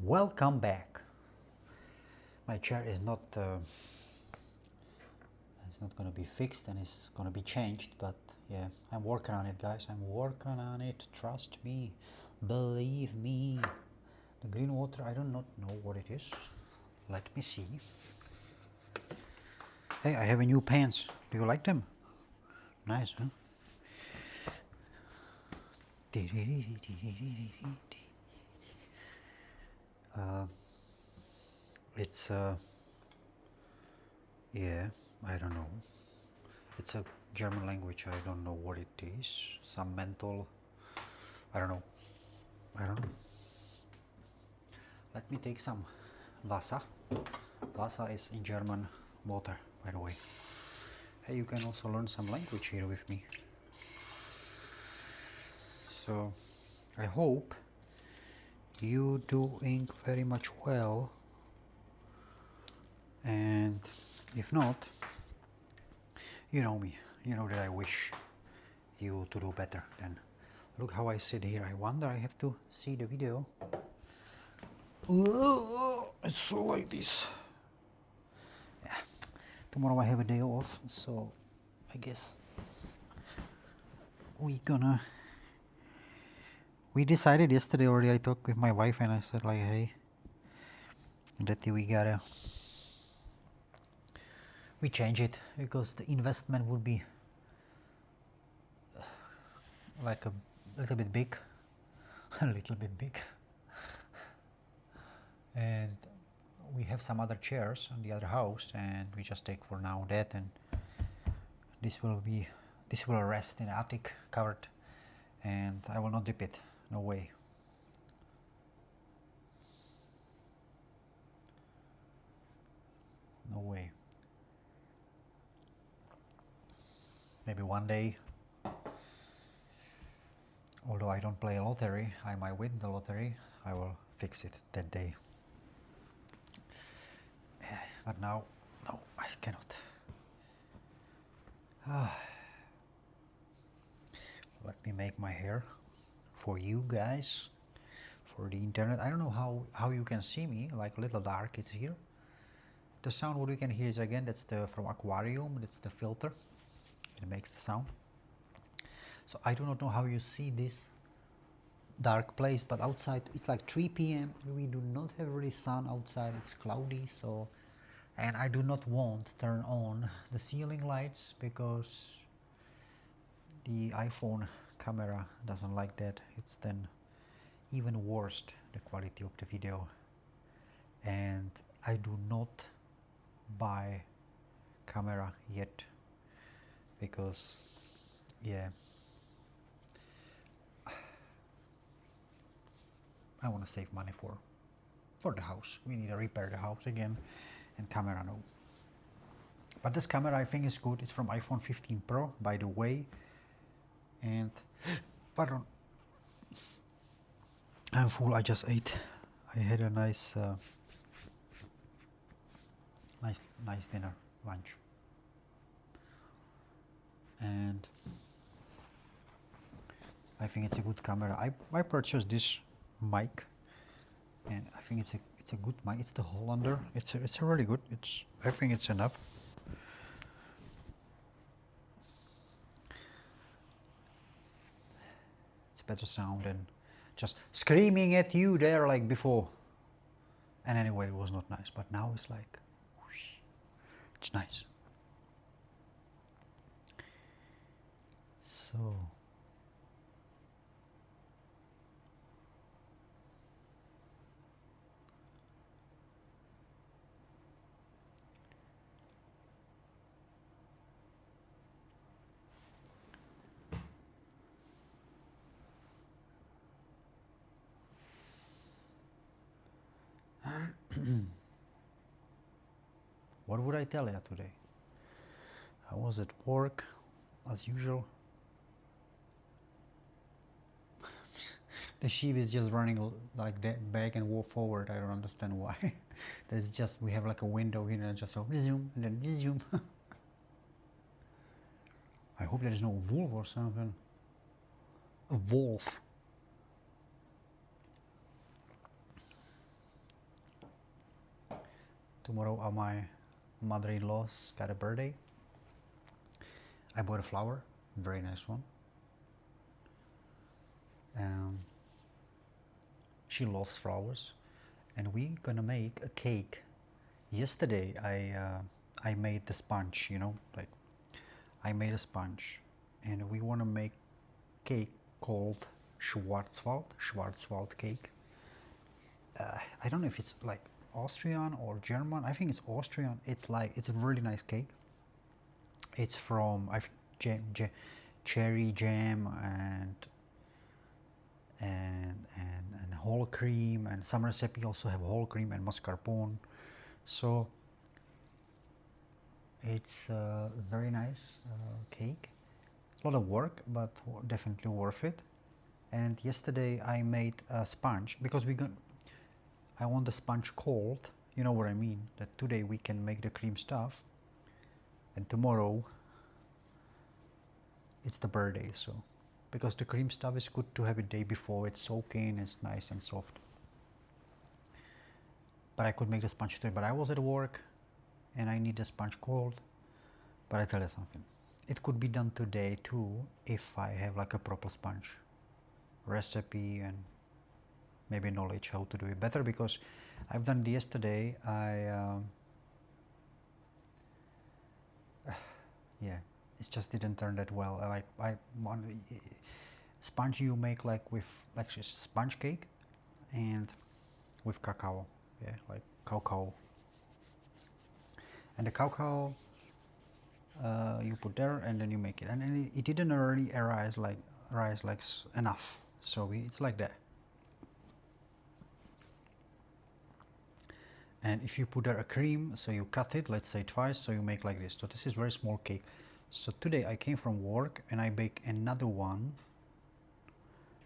Welcome back. My chair is not it's not gonna be fixed and it's gonna be changed, but yeah, I'm working on it, guys. I'm working on it. Trust me, believe me. The green water, I do not know what it is. Let me see. Hey, I have a new pants. Do you like them? Nice, huh? It's yeah, I don't know. It's a German language. I don't know what it is. Some mental. I don't know. I don't know. Let me take some Wasser. Wasser is in German water, by the way. Hey, you can also learn some language here with me. So, I hope you doing very much well. And if not, you know me. You know that I wish you to do better. Then look how I sit here. I wonder I have to see the video. It's so like this. Yeah. Tomorrow I have a day off, so I guess we decided yesterday already. I talked with my wife and I said like, hey, that we change it because the investment would be like a little bit big, a little bit big, and we have some other chairs on the other house, and we just take for now that, and this will rest in the attic covered, and I will not dip it. No way. No way. Maybe one day, although I don't play a lottery, I might win the lottery, I will fix it that day. But now, no, I cannot. Let me make my hair for you guys, for the internet. I don't know how you can see me, like a little dark, it's here. The sound what you can hear is again, that's from aquarium, that's the filter. It makes the sound. So I do not know how you see this dark place, but outside it's like 3 p.m. We do not have really sun outside, it's cloudy, so, and I do not want to turn on the ceiling lights because the iPhone camera doesn't like that. It's then even worse, the quality of the video, and I do not buy camera yet because yeah, I want to save money for the house. We need to repair the house again, and camera no. But this camera I think is good. It's from iPhone 15 Pro, by the way. And pardon, I'm full. I just ate. I had a nice dinner, lunch, and I think it's a good camera. I purchased this mic, and I think it's a good mic. It's the Hollander. It's a really good. I think it's enough. It's better sound than just screaming at you there like before. And anyway, it was not nice, but now it's like, whoosh, it's nice. So. What would I tell you today? I was at work, as usual. The sheep is just running like that back and forward. I don't understand why. There's just, we have like a window here and just so resume and then resume. I hope there is no wolf or something. A wolf. Tomorrow my mother-in-law's got a birthday. I bought a flower, very nice one. She loves flowers, and we're gonna make a cake. Yesterday I made the sponge, you know, like I made a sponge, and we want to make cake called Schwarzwald cake. I don't know if it's like Austrian or German. I think it's Austrian. It's a really nice cake. It's from I think cherry jam and whole cream, and some recipe also have whole cream and mascarpone. So it's a very nice cake. A lot of work, but definitely worth it. And yesterday I made a sponge because I want the sponge cold. You know what I mean? That today we can make the cream stuff, and tomorrow it's the birthday. So because the cream stuff is good to have it day before, it's soaking, it's nice and soft. But I could make the sponge today, but I was at work and I need the sponge cold. But I tell you something, it could be done today too if I have like a proper sponge recipe and maybe knowledge how to do it better, because I've done it yesterday. Yeah, it just didn't turn that well. Sponge you make like with like just sponge cake and with cacao, yeah, like cacao. And the cacao you put there and then you make it, and then it didn't really rise like enough, so it's like that. And if you put there a cream, so you cut it, let's say twice, so you make like this. So this is very small cake. So today I came from work and I bake another one,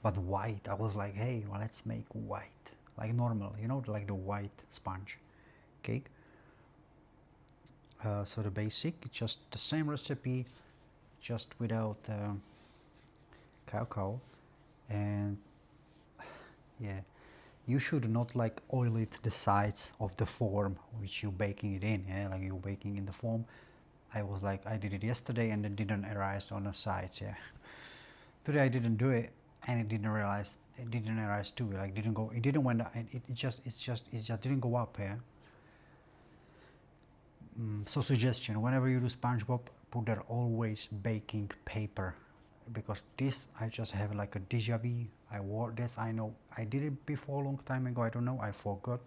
but white. I was like, hey, well, let's make white, like normal, you know, like the white sponge cake. So the basic, just the same recipe, just without cacao. And yeah, you should not like oil it the sides of the form which you're baking it in, yeah, like you're baking in the form. I was like, I did it yesterday and it didn't arise on the sides, yeah. Today I didn't do it and it didn't arise too, like it just didn't go up, yeah. So suggestion, whenever you do SpongeBob, put there always baking paper, because this I just have like a deja vu. I wore this, I know I did it before a long time ago, I don't know, I forgot,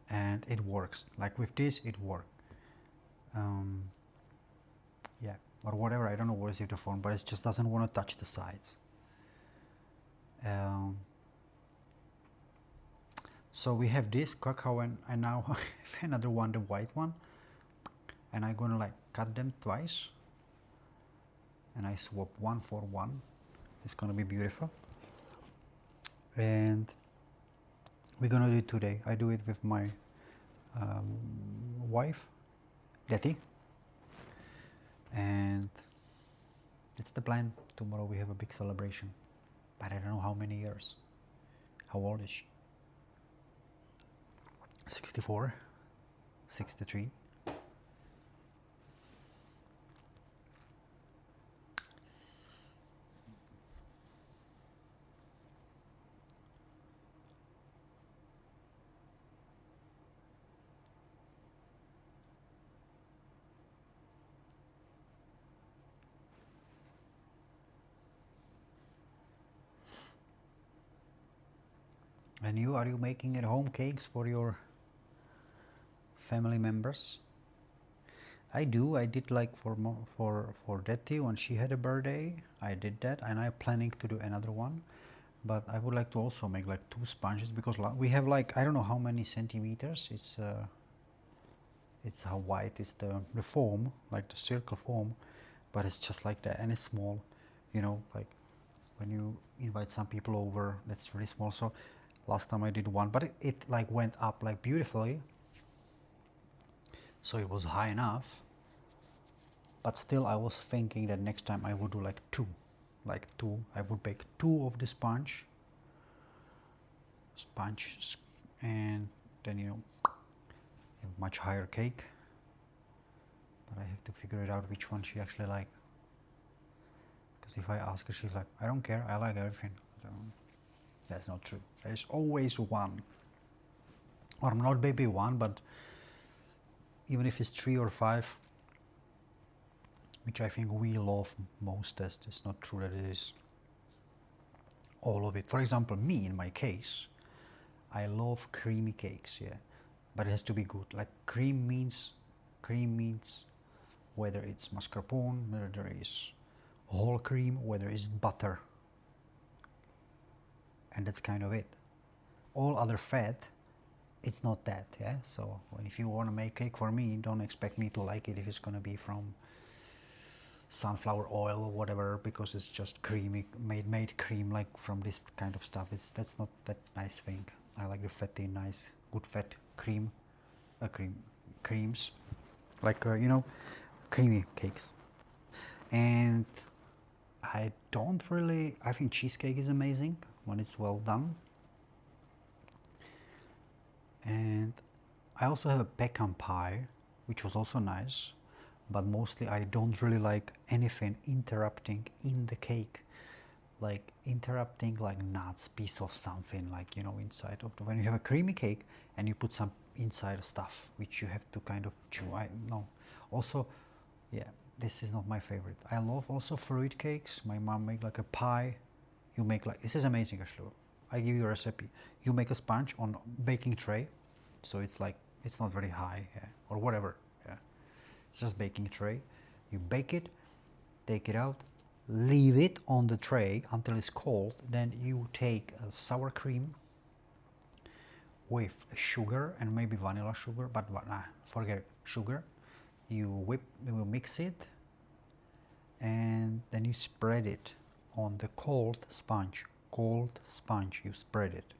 and it works. Like with this it worked. Yeah, or whatever, I don't know what is it the form, but it just doesn't want to touch the sides. So we have this cacao, and now I have another one, the white one, and I'm gonna like cut them twice and I swap one for one. It's gonna be beautiful, and we're gonna do it today. I do it with my wife, Letty, and it's the plan. Tomorrow we have a big celebration, but I don't know how many years. How old is she? 64, 63. And you, are you making at home cakes for your family members? I do. I did like for Detti when she had a birthday. I did that, and I'm planning to do another one. But I would like to also make like 2 sponges, because we have like, I don't know how many centimeters. It's how wide is the form, like the circle form, but it's just like that, and it's small. You know, like when you invite some people over, that's really small. So last time I did one, but it like went up like beautifully, so it was high enough. But still I was thinking that next time I would do like two, I would bake 2 of the sponge, and then, you know, a much higher cake, but I have to figure it out which one she actually like. Because if I ask her, she's like, I don't care, I like everything. So, that's not true. There is always one, or not maybe one, but even if it's 3 or 5, which I think we love most test, it's not true that it is all of it. For example, me, in my case, I love creamy cakes, yeah, but it has to be good. Like cream means whether it's mascarpone, whether there is whole cream, whether it's butter, and that's kind of it. All other fat, it's not that, yeah. So if you want to make cake for me, don't expect me to like it if it's gonna be from sunflower oil or whatever, because it's just creamy, made cream, like from this kind of stuff. That's not that nice thing. I like the fatty, nice, good fat creams, like you know, creamy cakes. And I think cheesecake is amazing when it's well done. And I also have a pecan pie, which was also nice, but mostly I don't really like anything interrupting in the cake, like interrupting like nuts, piece of something, like, you know, inside of when you have a creamy cake and you put some inside stuff which you have to kind of chew. I no. Also, yeah, this is not my favorite. I love also fruit cakes. My mom make like a pie. You make like, this is amazing actually. I give you a recipe. You make a sponge on baking tray, so it's like, it's not very high, yeah, or whatever, yeah. It's just baking tray. You bake it, take it out, leave it on the tray until it's cold. Then you take a sour cream with sugar and maybe vanilla sugar, but forget it, sugar. You mix it, and then you spread it on the cold sponge. You spread it,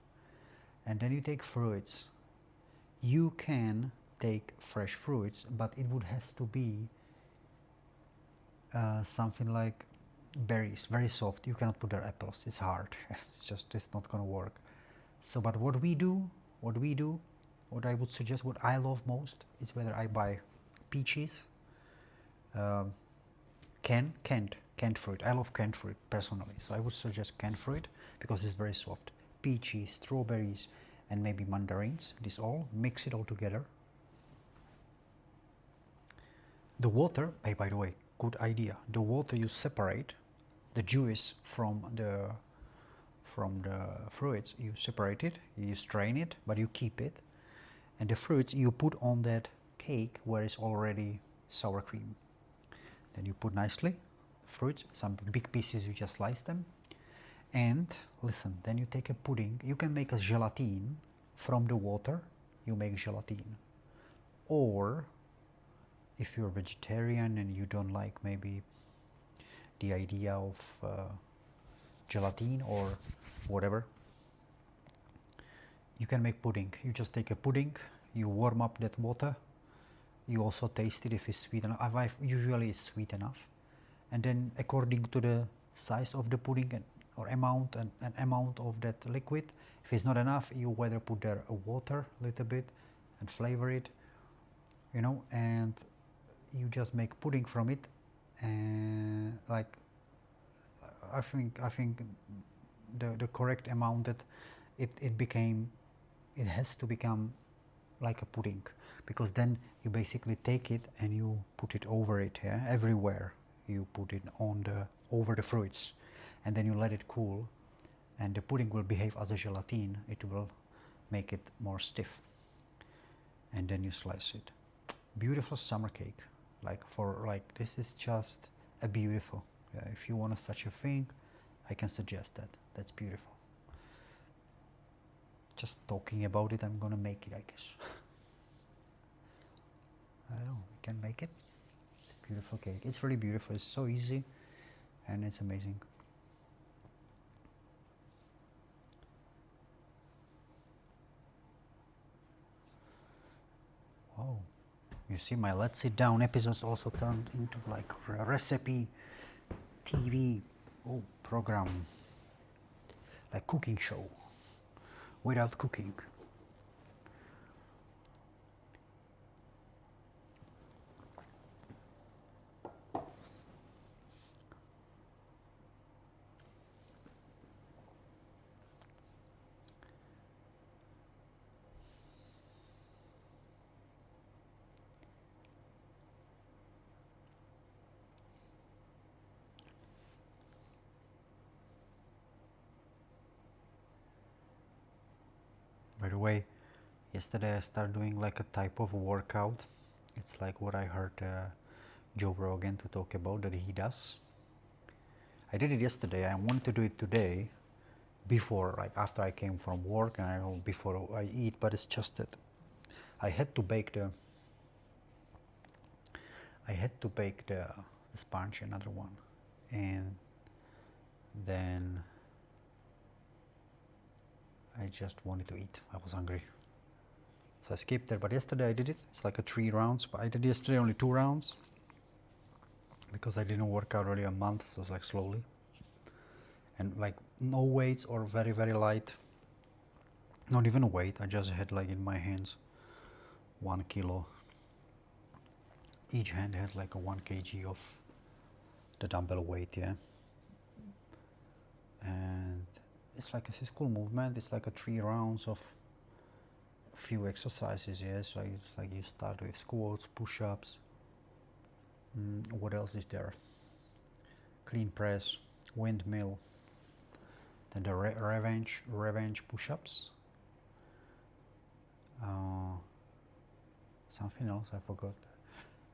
and then you take fruits. You can take fresh fruits, but it would have to be something like berries, very soft. You cannot put there apples, it's hard. It's not gonna work. So, but what I would suggest, what I love most, is whether I buy peaches, canned fruit. I love canned fruit personally, so I would suggest canned fruit because it's very soft. Peaches, strawberries, and maybe mandarins. This all, mix it all together. The water, by the way, good idea. The water you separate, the juice from the fruits, you separate it, you strain it, but you keep it, and the fruits you put on that cake where it's already sour cream. Then you put nicely fruits, some big pieces, you just slice them. And listen, then you take a pudding. You can make a gelatine from the water. You make gelatine. Or if you're vegetarian and you don't like maybe the idea of gelatine or whatever, you can make pudding. You just take a pudding, you warm up that water, you also taste it if it's sweet enough. Usually it's sweet enough, and then according to the size of the pudding or amount of that liquid, if it's not enough, you whether put there a water a little bit and flavor it, you know, and you just make pudding from it. And like, I think the correct amount that it has to become like a pudding, because then you basically take it and you put it over it, yeah, everywhere. You put it over the fruits, and then you let it cool, and the pudding will behave as a gelatine. It will make it more stiff, and then you slice it. Beautiful summer cake. This is just a beautiful. Yeah, if you want such a thing, I can suggest that. That's beautiful. Just talking about it, I'm gonna make it, I guess. I don't know, we can make it. It's a beautiful cake. It's really beautiful. It's so easy, and it's amazing. Wow. You see, my Let's Sit Down episodes also turned into like a recipe TV program, like cooking show without cooking. By the way, yesterday I started doing like a type of workout. It's like what I heard Joe Rogan to talk about that he does. I did it yesterday. I wanted to do it today, before, like after I came from work and before I eat. But it's just that I had to bake the sponge, another one, and then I just wanted to eat. I was hungry, so I skipped it. But yesterday I did it. It's like a 3 rounds, but I did yesterday only 2 rounds because I didn't work out already a month, so it's like slowly, and like no weights or very very light, not even a weight. I just had like in my hands 1 kilo. Each hand had like a 1 kg of the dumbbell weight, yeah. And it's like a cool movement. It's like a 3 rounds of a few exercises, yeah. So it's like you start with squats, push-ups. What else is there? Clean press, windmill, then the revenge push-ups. Something else I forgot.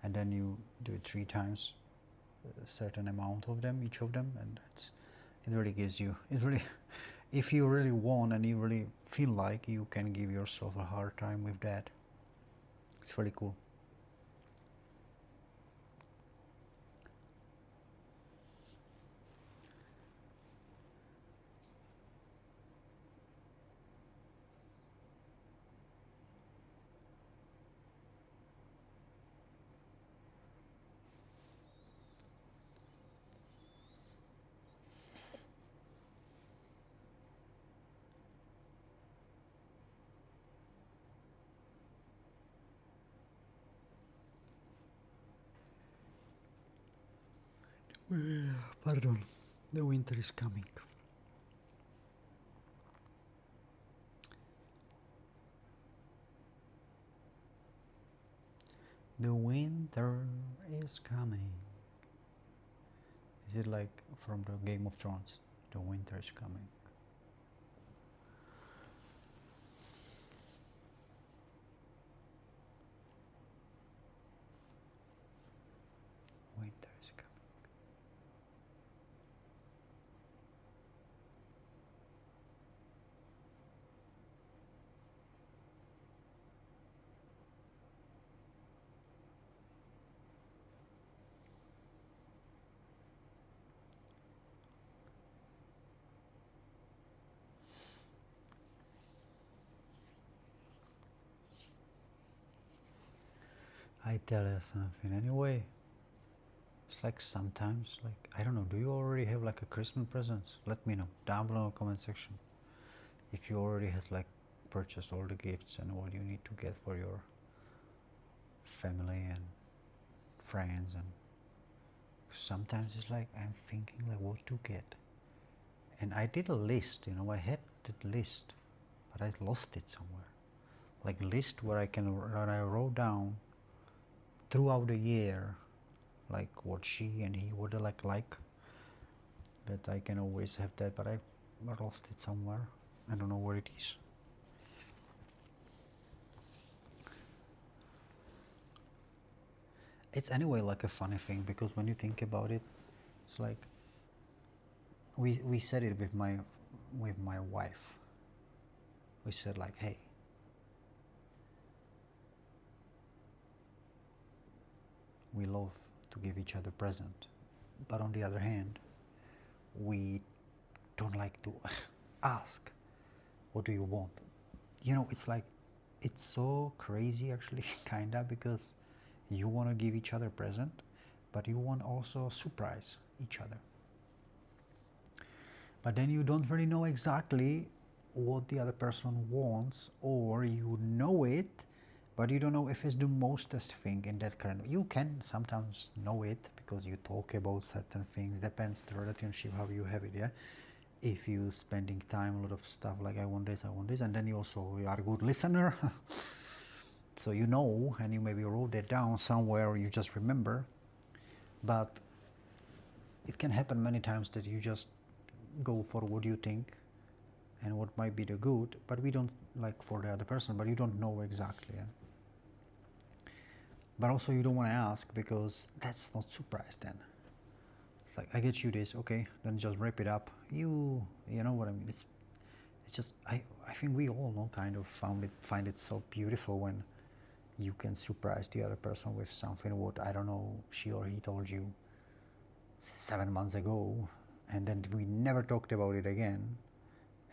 And then you do it 3 times, a certain amount of them, each of them, and it really gives you, it really, if you really want and you really feel like, you can give yourself a hard time with that. It's really cool. Pardon, the winter is coming. The winter is coming. Is it like from the Game of Thrones? The winter is coming. Winter is coming. I tell you something anyway. It's like sometimes, like, I don't know, do you already have like a Christmas presents? Let me know down below in the comment section. If you already has like purchased all the gifts and what you need to get for your family and friends, and sometimes it's like I'm thinking like what to get. And I did a list, you know, I had that list, but I lost it somewhere. Like a list where I wrote down throughout the year, like what she and he would like that I can always have that, but I lost it somewhere. I don't know where it is. It's anyway like a funny thing, because when you think about it, it's like we said it with my wife. We said like, hey, we love to give each other present, but on the other hand, we don't like to ask, what do you want? You know, it's like, it's so crazy actually, kinda, because you want to give each other present, but you want also surprise each other. But then you don't really know exactly what the other person wants, or you know it, but you don't know if it's the mostest thing in that current. You can sometimes know it because you talk about certain things. Depends the relationship how you have it, yeah. If you spending time, a lot of stuff like I want this, and then you also are a good listener. So you know, and you maybe wrote it down somewhere, or you just remember. But it can happen many times that you just go for what you think, and what might be the good, but we don't, like for the other person, but you don't know exactly. Yeah? But also you don't want to ask because that's not surprise then. It's like, I get you this, okay, then just wrap it up. You know what I mean? It's just, I think we all know kind of find it so beautiful when you can surprise the other person with something what, I don't know, she or he told you 7 months ago, and then we never talked about it again,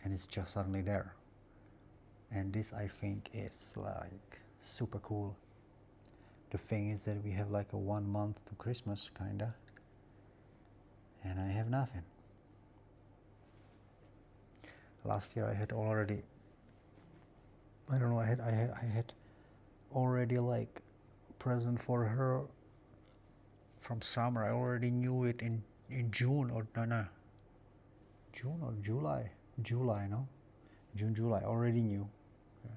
and it's just suddenly there. And this, I think, is like super cool. The thing is that we have like a 1 month to Christmas kinda, and I have nothing. Last year I had already, I don't know, I had already like present for her from summer. I already knew it in June or no, June or July, no, June, July, already knew. Yeah.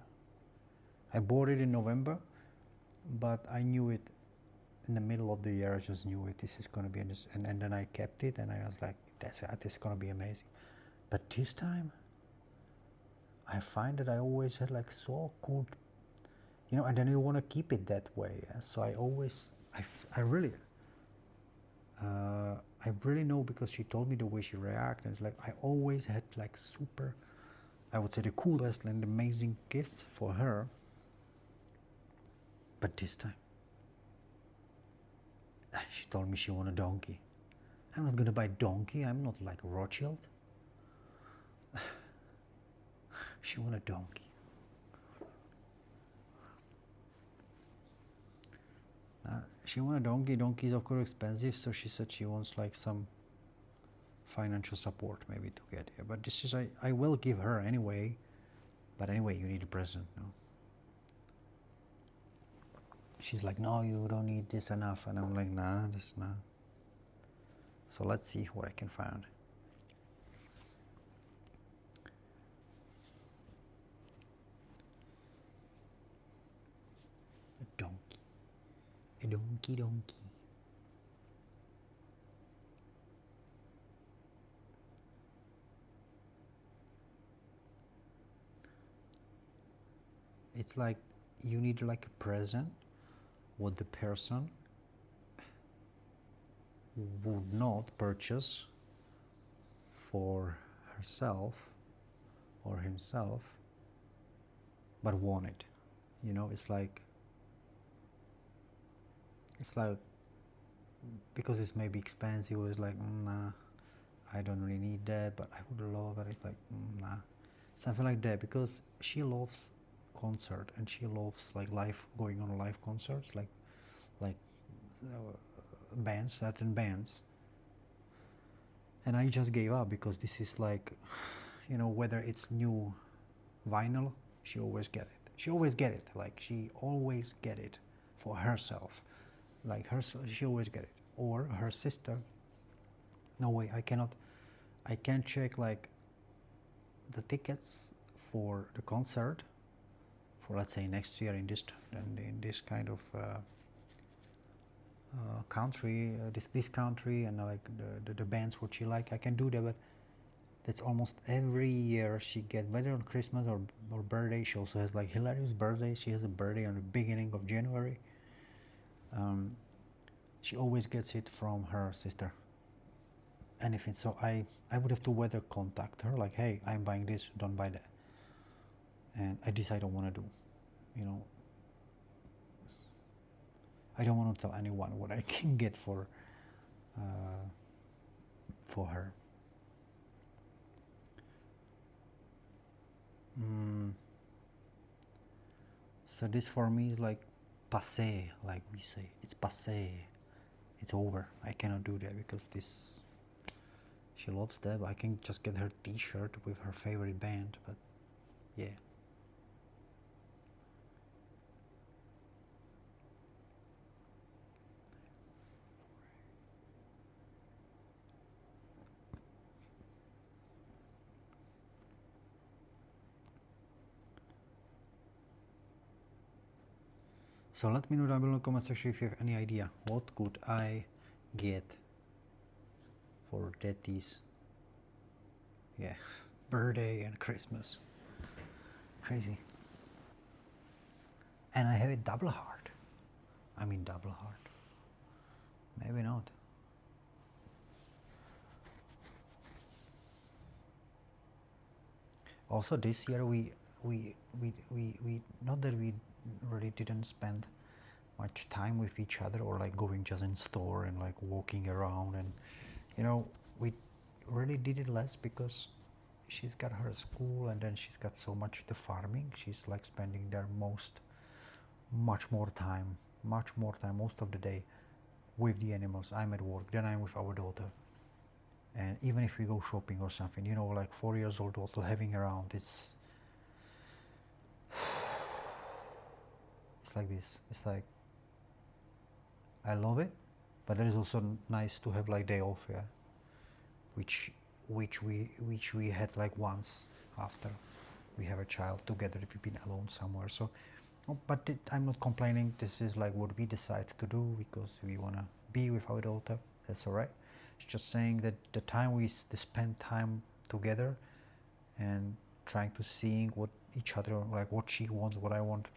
I bought it in November, but I knew it in the middle of the year. I just knew it. This is gonna be this, and then I kept it, and I was like, this is gonna be amazing. But this time, I find that I always had like so cool, and then you want to keep it that way. Yeah? So I always, I really know because she told me the way she reacted. And it's like I always had like super, I would say the coolest and amazing gifts for her. But this time, she told me she want a donkey. I'm not gonna buy a donkey. I'm not like Rothschild. She want a donkey. She want a donkey. Donkey is of course expensive, so she said she wants like some financial support maybe to get it. But this is, I will give her anyway. But anyway, you need a present, no? She's like, no, you don't need this enough, and I'm like, nah, this nah. So let's see what I can find. A donkey. A donkey. It's like you need like a present what the person would not purchase for herself or himself, but want it. It's like because it's maybe expensive, it's like, nah, I don't really need that, but I would love it. It's like, nah, something like that, because she loves concert and she loves like going on live concerts, like bands, certain bands. And I just gave up because this is like, whether it's new vinyl, she always get it. She always get it. Like she always get it for herself. Like she always get it. Or her sister. No way, I can't check like the tickets for the concert for, let's say, next year in this kind of country, this country, and like the bands what she like. I can do that, but that's almost every year she get, whether on Christmas or birthday. She also has like hilarious birthdays. She has a birthday on the beginning of January. She always gets it from her sister. Anything. So I would have to whether contact her like, hey, I'm buying this, don't buy that. And I decide I don't want to do. I don't want to tell anyone what I can get for her. So this for me is like passé, like we say. It's passé. It's over. I cannot do that because she loves that. I can just get her t-shirt with her favorite band, but yeah. So let me know down below in the comment section if you have any idea what could I get for that is, yeah, birthday and Christmas. Crazy. And I have a double heart. I mean double heart. Maybe not. Also this year we not that we really didn't spend much time with each other, or like going just in store and like walking around, and you know, we really did it less because she's got her school, and then she's got so much the farming. She's like spending there much more time most of the day with the animals. I'm at work, then I'm with our daughter. And even if we go shopping or something, you know, like 4 years old daughter having around, it's like this. It's like, I love it, but it is also nice to have like day off, yeah, which we had like once after we have a child together if we've been alone somewhere. So, but I'm not complaining. This is like what we decide to do because we want to be with our daughter. That's all right. It's just saying that the time we spend time together and trying to seeing what each other, like what she wants, what I want.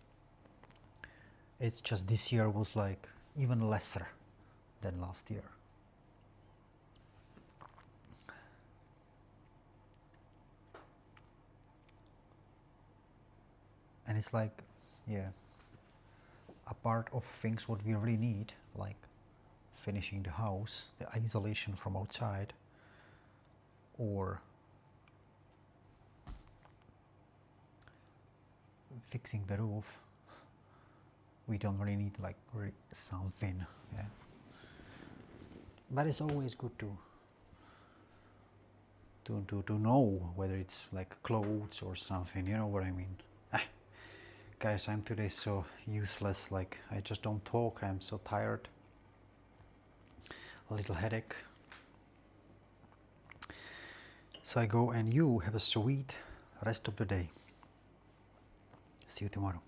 It's just this year was like even lesser than last year. And it's like, yeah, a part of things what we really need, like finishing the house, the isolation from outside, or fixing the roof, we don't really need like really something, yeah. But it's always good to know whether it's like clothes or something, you know what I mean. Guys, I'm today so useless, like I just don't talk, I'm so tired, a little headache. So I go, and you have a sweet rest of the day. See you tomorrow.